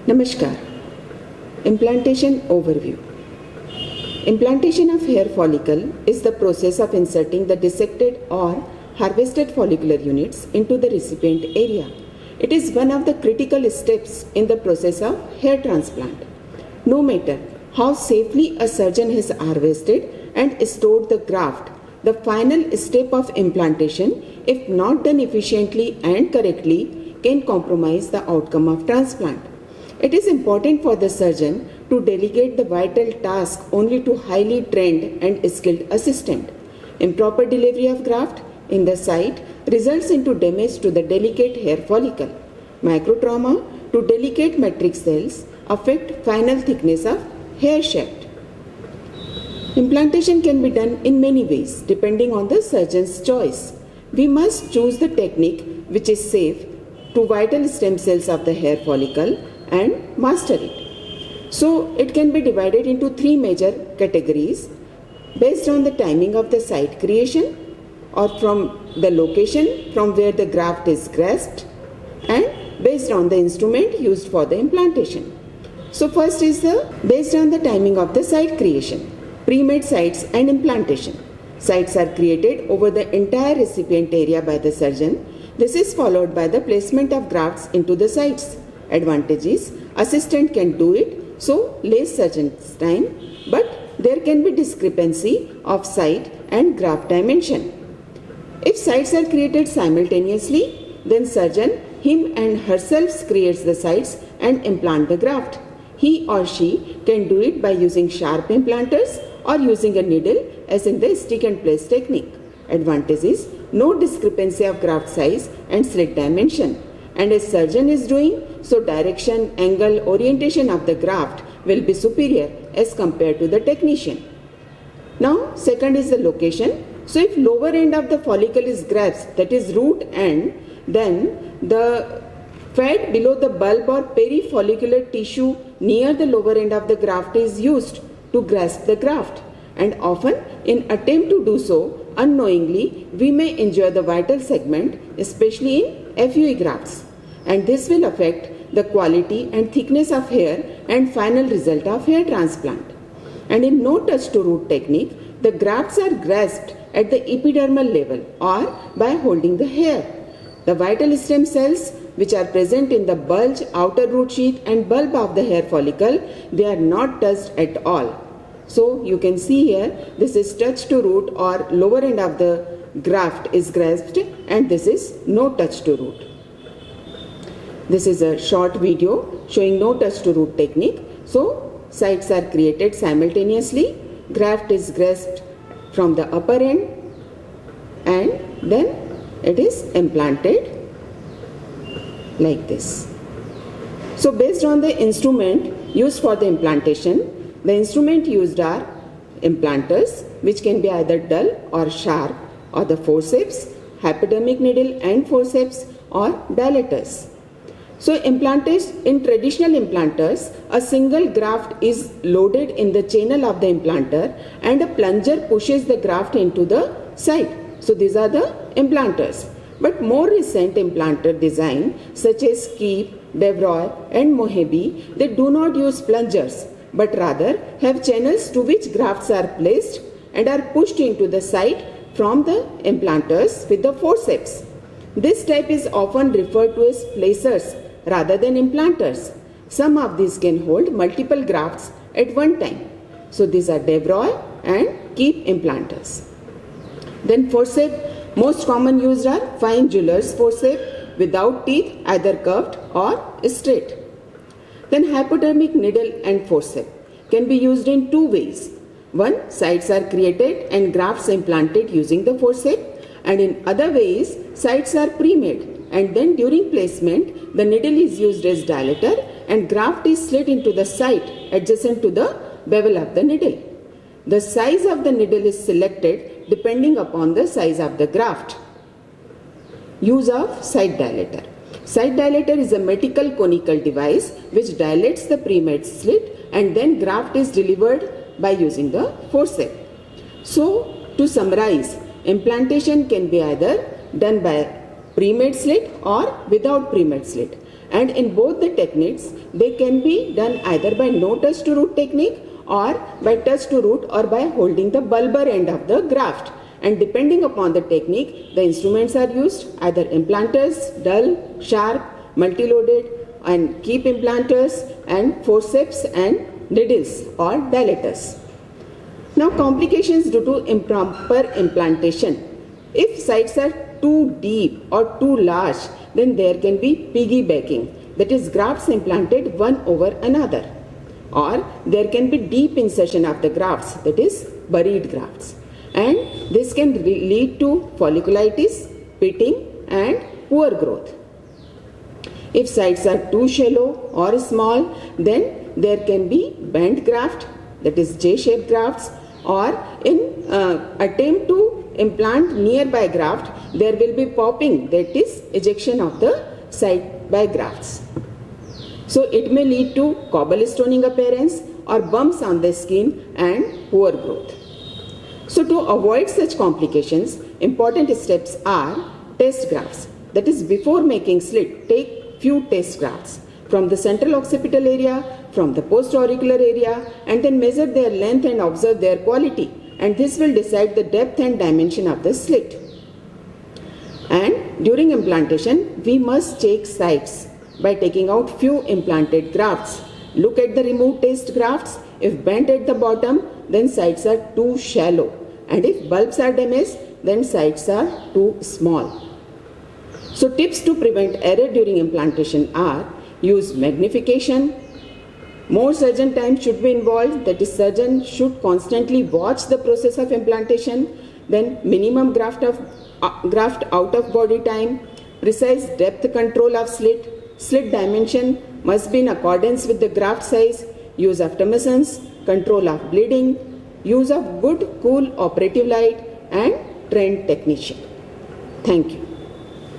Namaskar. Implantation overview. Implantation of hair follicle is the process of inserting the dissected or harvested follicular units into the recipient area. It is one of the critical steps in the process of hair transplant. No matter how safely a surgeon has harvested and stored the graft, the final step of implantation, if not done efficiently and correctly, can compromise the outcome of transplant. It is important for the surgeon to delegate the vital task only to highly trained and skilled assistant. Improper delivery of graft in the site results into damage to the delicate hair follicle. Microtrauma to delicate matrix cells affect final thickness of hair shaft. Implantation can be done in many ways depending on the surgeon's choice. We must choose the technique which is safe to vital stem cells of the hair follicle and master it. So it can be divided into three major categories based on the timing of the site creation or from the location from where the graft is grasped and based on the instrument used for the implantation. So first is based on the timing of the site creation, pre-made sites and implantation. Sites are created over the entire recipient area by the surgeon. This is followed by the placement of grafts into the sites. Advantage is assistant can do it, so less surgeon's time, but there can be discrepancy of site and graft dimension. If sites are created simultaneously, then surgeon him and herself creates the sites and implant the graft. He or she can do it by using sharp implanters or using a needle as in the stick and place technique. Advantage is no discrepancy of graft size and slit dimension. And as surgeon is doing, so direction, angle, orientation of the graft will be superior as compared to the technician. Now, second is the location. So if lower end of the follicle is grasped, that is root end, then the fat below the bulb or perifollicular tissue near the lower end of the graft is used to grasp the graft. And often in attempt to do so, unknowingly, we may injure the vital segment, especially in FUE grafts. And this will affect the quality and thickness of hair and final result of hair transplant. And in no touch to root technique, the grafts are grasped at the epidermal level or by holding the hair. The vital stem cells which are present in the bulge, outer root sheath and bulb of the hair follicle, they are not touched at all. So you can see here, this is touch to root or lower end of the graft is grasped and this is no touch to root. This is a short video showing no touch to root technique. So sites are created simultaneously, graft is grasped from the upper end and then it is implanted like this. So based on the instrument used for the implantation, the instrument used are implanters which can be either dull or sharp or the forceps, hypodermic needle and forceps or dilators. So implanters, in traditional implanters, a single graft is loaded in the channel of the implanter and a plunger pushes the graft into the site. So these are the implanters. But more recent implanter design such as Keep, Devroy and Mohebi, they do not use plungers but rather have channels to which grafts are placed and are pushed into the site from the implanters with the forceps. This type is often referred to as placers rather than implanters. Some of these can hold multiple grafts at one time. So these are Devroy and Keep implanters. Then forceps, most common used are fine jeweler's forceps without teeth, either curved or straight. Then hypodermic needle and forceps can be used in two ways. One, sites are created and grafts implanted using the forceps, and in other ways, sites are pre-made and then during placement, the needle is used as dilator and graft is slid into the site adjacent to the bevel of the needle. The size of the needle is selected depending upon the size of the graft. Use of site dilator. Site dilator is a medical conical device which dilates the pre-made slit and then graft is delivered by using the forceps. So to summarize, implantation can be either done by pre-made slit or without pre-made slit. And in both the techniques, they can be done either by no touch to root technique or by touch to root or by holding the bulbar end of the graft. And depending upon the technique, the instruments are used, either implanters, dull, sharp, multi-loaded, and keep implanters, and forceps and needles or dilators. Now, complications due to improper implantation. If sites are too deep or too large, then there can be piggybacking, that is, grafts implanted one over another. Or there can be deep insertion of the grafts, that is, buried grafts. And this can lead to folliculitis, pitting, and poor growth. If sites are too shallow or small, then there can be bent graft, that is J-shaped grafts, or in attempt to implant nearby graft, there will be popping, that is ejection of the site by grafts. So it may lead to cobblestoning appearance or bumps on the skin and poor growth. So to avoid such complications, important steps are test grafts. That is, before making slit, take few test grafts from the central occipital area, from the post-auricular area, and then measure their length and observe their quality. And this will decide the depth and dimension of the slit. And during implantation, we must check sites by taking out few implanted grafts. Look at the removed test grafts. If bent at the bottom, then sites are too shallow. And if bulbs are damaged, then sites are too small. So tips to prevent error during implantation are: use magnification. More surgeon time should be involved, that is, surgeon should constantly watch the process of implantation. Then minimum graft out of body time, precise depth control of slit, slit dimension must be in accordance with the graft size, use of tumescence, control of bleeding, use of good cool operative light, and trained technician. Thank you.